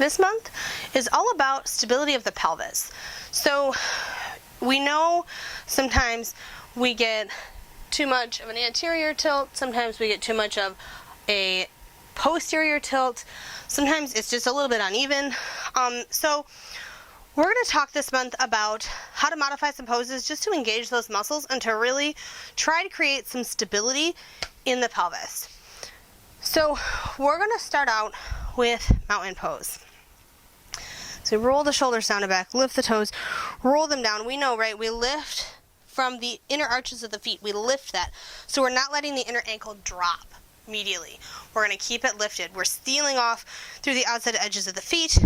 This month is all about stability of the pelvis. So we know sometimes we get too much of an anterior tilt, sometimes we get too much of a posterior tilt, sometimes it's just a little bit uneven. So we're going to talk this month about how to modify some poses just to engage those muscles and to really try to create some stability in the pelvis. So we're going to start out with mountain pose. So roll the shoulders down and back, lift the toes, roll them down. We know, right, we lift from the inner arches of the feet. We lift that. So we're not letting the inner ankle drop immediately. We're going to keep it lifted. We're stealing off through the outside edges of the feet.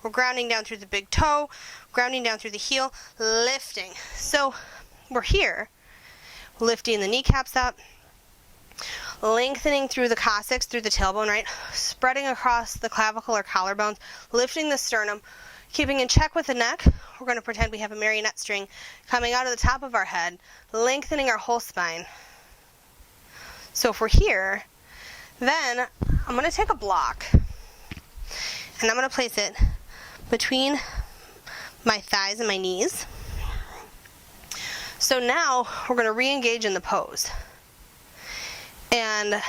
We're grounding down through the big toe, grounding down through the heel, lifting. So we're here, lifting the kneecaps up, lengthening through the coccyx, through the tailbone, right? Spreading across the clavicle or collarbones, lifting the sternum, keeping in check with the neck. We're going to pretend we have a marionette string coming out of the top of our head, lengthening our whole spine. So if we're here, then I'm going to take a block and I'm going to place it between my thighs and my knees. So now we're going to re-engage in the pose. And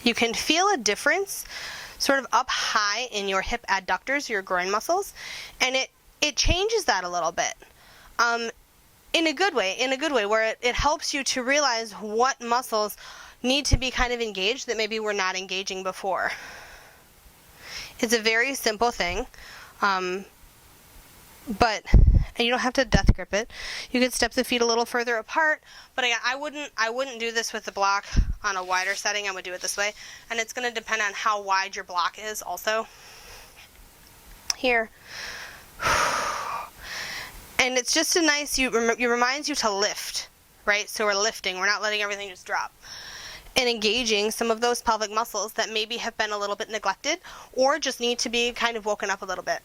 you can feel a difference sort of up high in your hip adductors, your groin muscles, and it changes that a little bit. In a good way, where it helps you to realize what muscles need to be kind of engaged that maybe we're not engaging before. It's a very simple thing, but and you don't have to death grip it. You could step the feet a little further apart, but again, I wouldn't do this with the block on a wider setting. I would do it this way, and it's going to depend on how wide your block is also. Here. And it's just a nice, it reminds you to lift, right? So we're lifting, we're not letting everything just drop. And engaging some of those pelvic muscles that maybe have been a little bit neglected or just need to be kind of woken up a little bit.